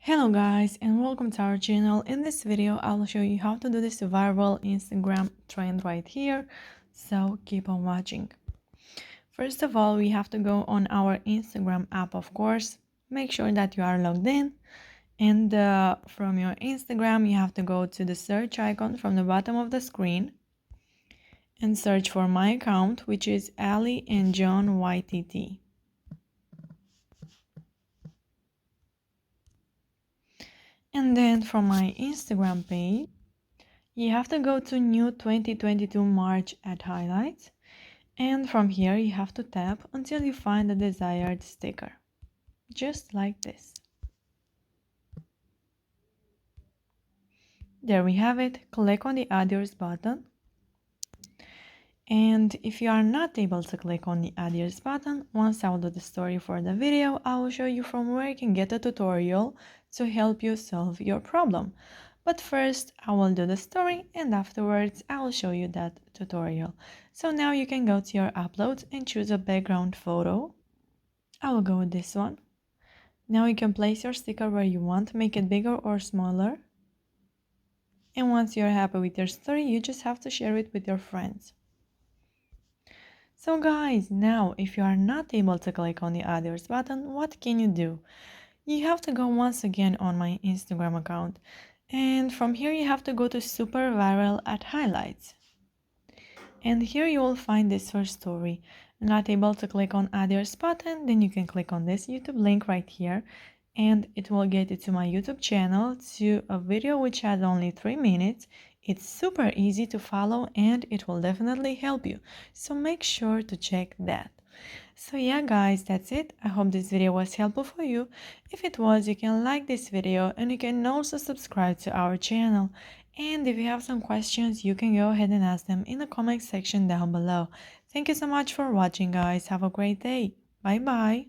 Hello guys and welcome to our channel. In this video I'll show you how to do this viral Instagram trend right here, so keep on watching. First of all, we have to go on our Instagram app, of course. Make sure that you are logged in, and from your Instagram you have to go to the search icon from the bottom of the screen and search for my account, which is Ali and John YTT. And then from my Instagram page, you have to go to new 2022 March at highlights, and from here you have to tap until you find the desired sticker, just like this. There we have it. Click on the Add Yours button, and if you are not able to click on the Add Yours button, once I will do the story for the video, I will show you from where you can get a tutorial to help you solve your problem. But first, I will do the story, and afterwards I will show you that tutorial. So now you can go to your uploads and choose a background photo. I will go with this one. Now you can place your sticker where you want, make it bigger or smaller. And once you're happy with your story, you just have to share it with your friends. So guys, now if you are not able to click on the others button, what can you do? You have to go once again on my Instagram account, and from here you have to go to super viral at highlights, and here you will find this first story. Not able to click on others button, then you can click on this YouTube link right here, and it will get you to my YouTube channel, to a video which has only 3 minutes. It's super easy to follow and it will definitely help you, so make sure to check that. So yeah guys, that's it. I hope this video was helpful for you. If it was, you can like this video and you can also subscribe to our channel. And if you have some questions, you can go ahead and ask them in the comment section down below. Thank you so much for watching guys. Have a great day. Bye bye.